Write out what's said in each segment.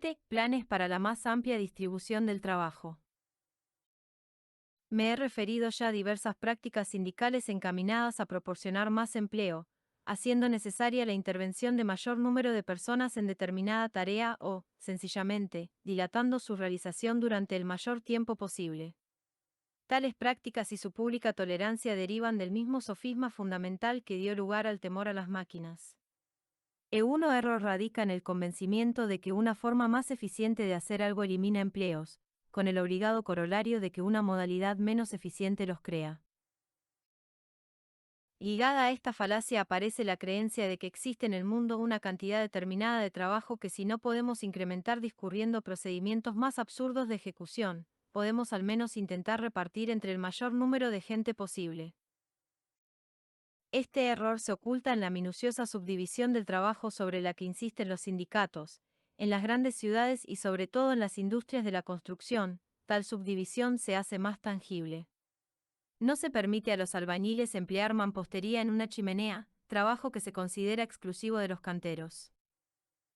7. Planes para la más amplia distribución del trabajo. Me he referido ya a diversas prácticas sindicales encaminadas a proporcionar más empleo, haciendo necesaria la intervención de mayor número de personas en determinada tarea o, sencillamente, dilatando su realización durante el mayor tiempo posible. Tales prácticas y su pública tolerancia derivan del mismo sofisma fundamental que dio lugar al temor a las máquinas. Un error radica en el convencimiento de que una forma más eficiente de hacer algo elimina empleos, con el obligado corolario de que una modalidad menos eficiente los crea. Ligada a esta falacia aparece la creencia de que existe en el mundo una cantidad determinada de trabajo que si no podemos incrementar discurriendo procedimientos más absurdos de ejecución, podemos al menos intentar repartir entre el mayor número de gente posible. Este error se oculta en la minuciosa subdivisión del trabajo sobre la que insisten los sindicatos, en las grandes ciudades y sobre todo en las industrias de la construcción. Tal subdivisión se hace más tangible. No se permite a los albañiles emplear mampostería en una chimenea, trabajo que se considera exclusivo de los canteros.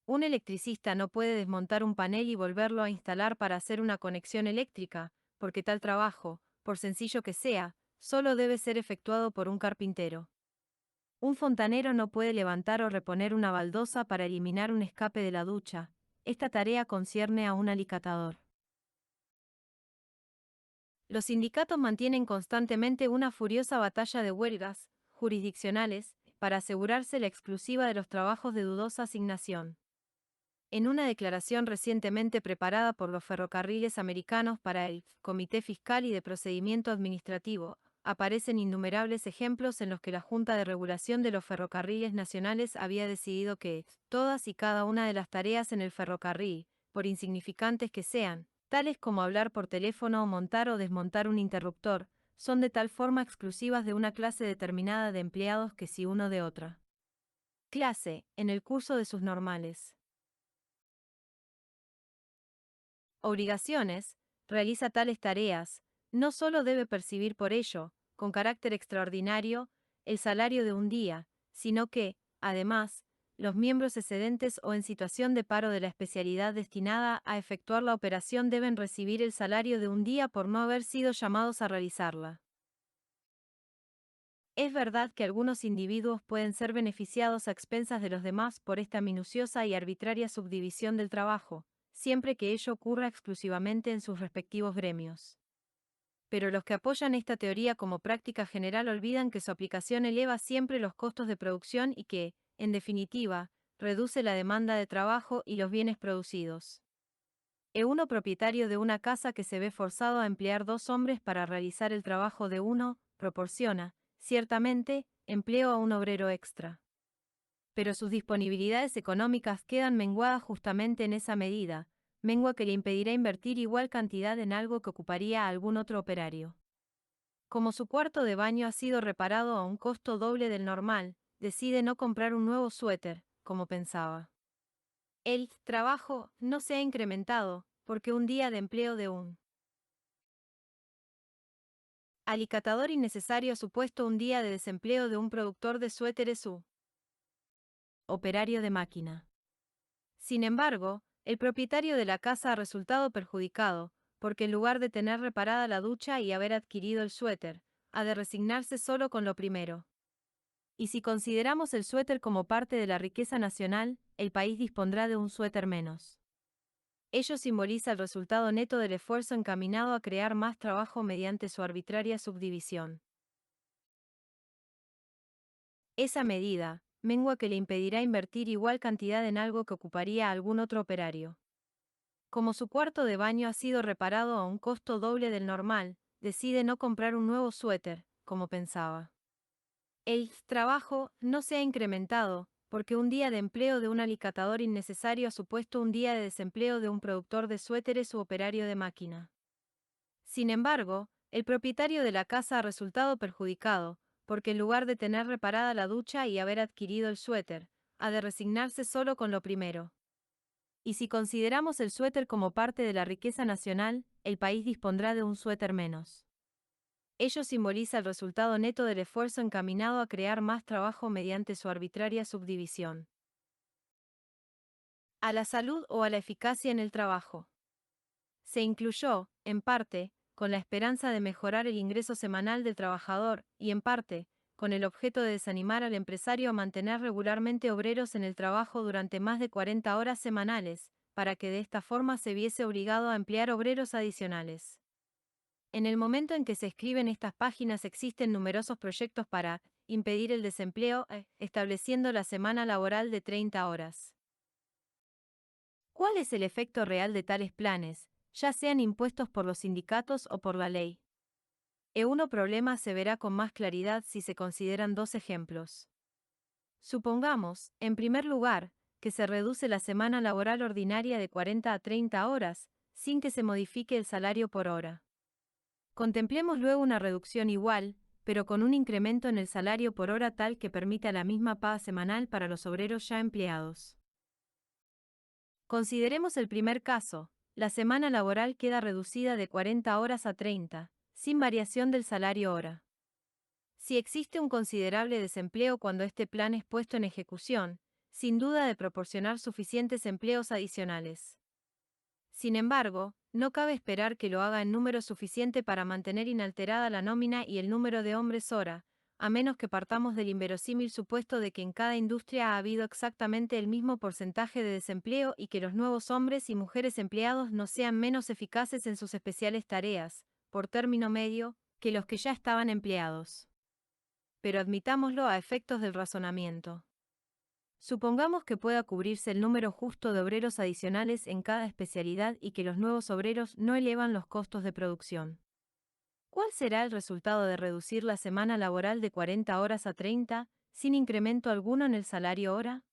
Un electricista no puede desmontar un panel y volverlo a instalar para hacer una conexión eléctrica, porque tal trabajo, por sencillo que sea, solo debe ser efectuado por un carpintero. Un fontanero no puede levantar o reponer una baldosa para eliminar un escape de la ducha. Esta tarea concierne a un alicatador. Los sindicatos mantienen constantemente una furiosa batalla de huelgas jurisdiccionales para asegurarse la exclusiva de los trabajos de dudosa asignación. En una declaración recientemente preparada por los ferrocarriles americanos para el Comité Fiscal y de Procedimiento Administrativo, aparecen innumerables ejemplos en los que la Junta de Regulación de los Ferrocarriles Nacionales había decidido que todas y cada una de las tareas en el ferrocarril, por insignificantes que sean, tales como hablar por teléfono o montar o desmontar un interruptor, son de tal forma exclusivas de una clase determinada de empleados que si uno de otra clase, en el curso de sus normales obligaciones, realiza tales tareas, no solo debe percibir por ello, con carácter extraordinario, el salario de un día, sino que, además, los miembros excedentes o en situación de paro de la especialidad destinada a efectuar la operación deben recibir el salario de un día por no haber sido llamados a realizarla. Es verdad que algunos individuos pueden ser beneficiados a expensas de los demás por esta minuciosa y arbitraria subdivisión del trabajo, siempre que ello ocurra exclusivamente en sus respectivos gremios. Pero los que apoyan esta teoría como práctica general olvidan que su aplicación eleva siempre los costos de producción y que, en definitiva, reduce la demanda de trabajo y los bienes producidos. Uno propietario de una casa que se ve forzado a emplear 2 hombres para realizar el trabajo de uno, proporciona, ciertamente, empleo a un obrero extra. Pero sus disponibilidades económicas quedan menguadas justamente en esa medida, mengua que le impedirá invertir igual cantidad en algo que ocuparía a algún otro operario. Como su cuarto de baño ha sido reparado a un costo doble del normal, decide no comprar un nuevo suéter, como pensaba. El trabajo no se ha incrementado, porque un día de empleo de un alicatador innecesario ha supuesto un día de desempleo de un productor de suéteres u operario de máquina. Sin embargo, el propietario de la casa ha resultado perjudicado, porque en lugar de tener reparada la ducha y haber adquirido el suéter, ha de resignarse solo con lo primero. Y si consideramos el suéter como parte de la riqueza nacional, el país dispondrá de un suéter menos. Ello simboliza el resultado neto del esfuerzo encaminado a crear más trabajo mediante su arbitraria subdivisión. Esa medida, mengua que le impedirá invertir igual cantidad en algo que ocuparía a algún otro operario. Como su cuarto de baño ha sido reparado a un costo doble del normal, decide no comprar un nuevo suéter, como pensaba. El trabajo no se ha incrementado, porque un día de empleo de un alicatador innecesario ha supuesto un día de desempleo de un productor de suéteres u operario de máquina. Sin embargo, el propietario de la casa ha resultado perjudicado, porque en lugar de tener reparada la ducha y haber adquirido el suéter, ha de resignarse solo con lo primero. Y si consideramos el suéter como parte de la riqueza nacional, el país dispondrá de un suéter menos. Ello simboliza el resultado neto del esfuerzo encaminado a crear más trabajo mediante su arbitraria subdivisión. a la salud o a la eficacia en el trabajo. Se incluyó, en parte, con la esperanza de mejorar el ingreso semanal del trabajador, y en parte, con el objeto de desanimar al empresario a mantener regularmente obreros en el trabajo durante más de 40 horas semanales, para que de esta forma se viese obligado a emplear obreros adicionales. En el momento en que se escriben estas páginas existen numerosos proyectos para impedir el desempleo, estableciendo la semana laboral de 30 horas. ¿Cuál es el efecto real de tales planes, ya sean impuestos por los sindicatos o por la ley? El problema se verá con más claridad si se consideran dos ejemplos. Supongamos, en primer lugar, que se reduce la semana laboral ordinaria de 40 a 30 horas, sin que se modifique el salario por hora. Contemplemos luego una reducción igual, pero con un incremento en el salario por hora tal que permita la misma paga semanal para los obreros ya empleados. Consideremos el primer caso, la semana laboral queda reducida de 40 horas a 30, sin variación del salario hora. Si existe un considerable desempleo cuando este plan es puesto en ejecución, sin duda de proporcionar suficientes empleos adicionales. Sin embargo, no cabe esperar que lo haga en número suficiente para mantener inalterada la nómina y el número de hombres hora, a menos que partamos del inverosímil supuesto de que en cada industria ha habido exactamente el mismo porcentaje de desempleo y que los nuevos hombres y mujeres empleados no sean menos eficaces en sus especiales tareas, por término medio, que los que ya estaban empleados. Pero admitámoslo a efectos del razonamiento. Supongamos que pueda cubrirse el número justo de obreros adicionales en cada especialidad y que los nuevos obreros no elevan los costos de producción. ¿Cuál será el resultado de reducir la semana laboral de 40 horas a 30, sin incremento alguno en el salario hora?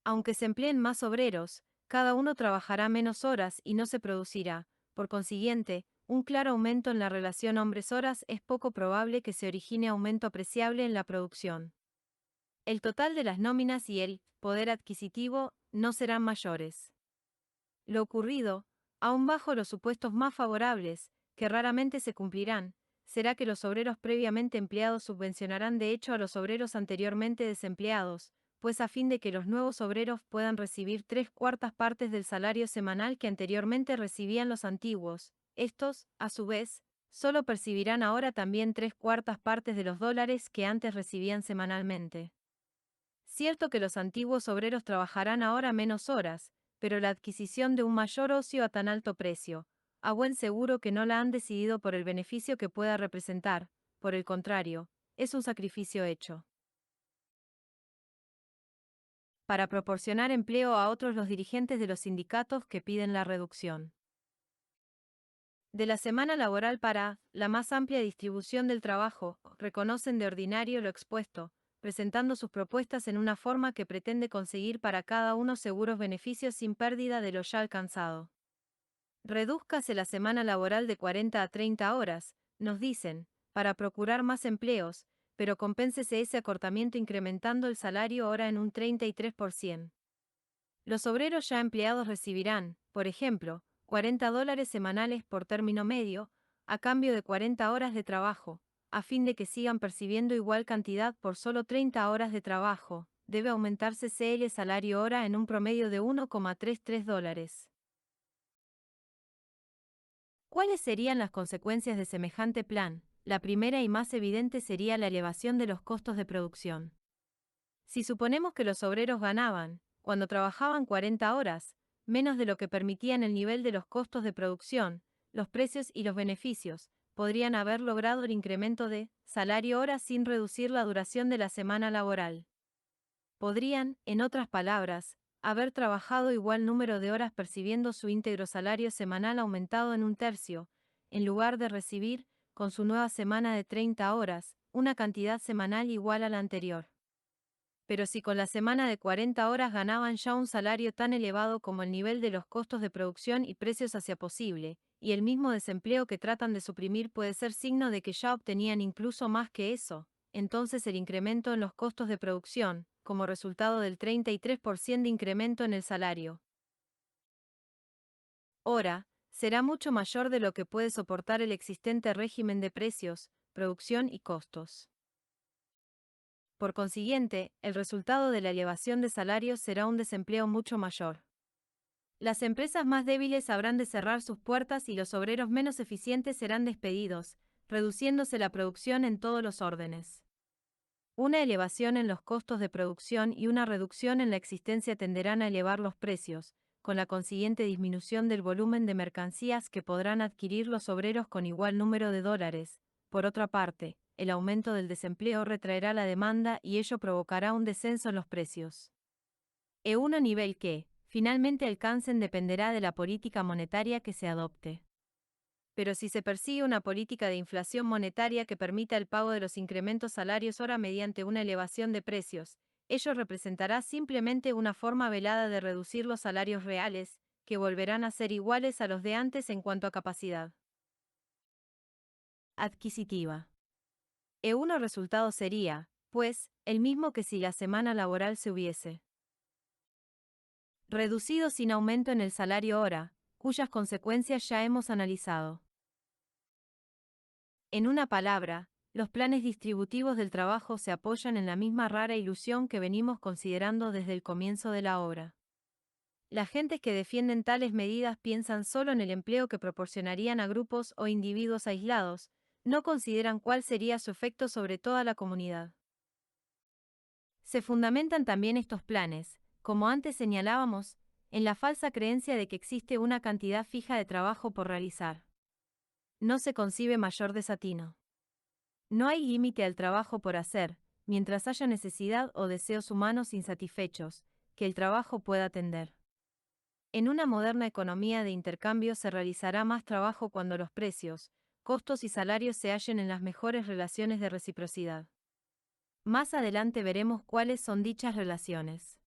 Aunque se empleen más obreros, cada uno trabajará menos horas y no se producirá, por consiguiente, un claro aumento en la relación hombres-horas. Es poco probable que se origine aumento apreciable en la producción. El total de las nóminas y el poder adquisitivo no serán mayores. Lo ocurrido, aun bajo los supuestos más favorables, que raramente se cumplirán, será que los obreros previamente empleados subvencionarán de hecho a los obreros anteriormente desempleados, pues a fin de que los nuevos obreros puedan recibir 3/4 partes del salario semanal que anteriormente recibían los antiguos, estos, a su vez, solo percibirán ahora también 3/4 partes de los dólares que antes recibían semanalmente. Cierto que los antiguos obreros trabajarán ahora menos horas, pero la adquisición de un mayor ocio a tan alto precio, a buen seguro que no la han decidido por el beneficio que pueda representar, por el contrario, es un sacrificio hecho. Para proporcionar empleo a otros los dirigentes de los sindicatos que piden la reducción de la semana laboral para la más amplia distribución del trabajo, reconocen de ordinario lo expuesto, presentando sus propuestas en una forma que pretende conseguir para cada uno seguros beneficios sin pérdida de lo ya alcanzado. Redúzcase la semana laboral de 40 a 30 horas, nos dicen, para procurar más empleos, pero compénsese ese acortamiento incrementando el salario hora en un 33%. Los obreros ya empleados recibirán, por ejemplo, $40 semanales por término medio, a cambio de 40 horas de trabajo, a fin de que sigan percibiendo igual cantidad por solo 30 horas de trabajo. Debe aumentarse el salario hora en un promedio de $1,33. ¿Cuáles serían las consecuencias de semejante plan? La primera y más evidente sería la elevación de los costos de producción. Si suponemos que los obreros ganaban, cuando trabajaban 40 horas, menos de lo que permitían el nivel de los costos de producción, los precios y los beneficios, podrían haber logrado el incremento de salario hora sin reducir la duración de la semana laboral. Podrían, en otras palabras, haber trabajado igual número de horas percibiendo su íntegro salario semanal aumentado en un tercio, en lugar de recibir, con su nueva semana de 30 horas, una cantidad semanal igual a la anterior. Pero si con la semana de 40 horas ganaban ya un salario tan elevado como el nivel de los costos de producción y precios hacia posible, y el mismo desempleo que tratan de suprimir puede ser signo de que ya obtenían incluso más que eso, entonces el incremento en los costos de producción, como resultado del 33% de incremento en el salario hora, será mucho mayor de lo que puede soportar el existente régimen de precios, producción y costos. Por consiguiente, el resultado de la elevación de salarios será un desempleo mucho mayor. Las empresas más débiles habrán de cerrar sus puertas y los obreros menos eficientes serán despedidos, reduciéndose la producción en todos los órdenes. Una elevación en los costos de producción y una reducción en la existencia tenderán a elevar los precios, con la consiguiente disminución del volumen de mercancías que podrán adquirir los obreros con igual número de dólares. Por otra parte, el aumento del desempleo retraerá la demanda y ello provocará un descenso en los precios. Un nivel que, finalmente alcancen dependerá de la política monetaria que se adopte. Pero si se persigue una política de inflación monetaria que permita el pago de los incrementos salarios ahora mediante una elevación de precios, ello representará simplemente una forma velada de reducir los salarios reales, que volverán a ser iguales a los de antes en cuanto a capacidad adquisitiva. Uno resultado sería, pues, el mismo que si la semana laboral se hubiese reducido sin aumento en el salario hora, cuyas consecuencias ya hemos analizado. En una palabra, los planes distributivos del trabajo se apoyan en la misma rara ilusión que venimos considerando desde el comienzo de la obra. Las gentes que defienden tales medidas piensan solo en el empleo que proporcionarían a grupos o individuos aislados, no consideran cuál sería su efecto sobre toda la comunidad. Se fundamentan también estos planes, como antes señalábamos, en la falsa creencia de que existe una cantidad fija de trabajo por realizar. No se concibe mayor desatino. No hay límite al trabajo por hacer, mientras haya necesidad o deseos humanos insatisfechos, que el trabajo pueda atender. En una moderna economía de intercambio se realizará más trabajo cuando los precios, costos y salarios se hallen en las mejores relaciones de reciprocidad. Más adelante veremos cuáles son dichas relaciones.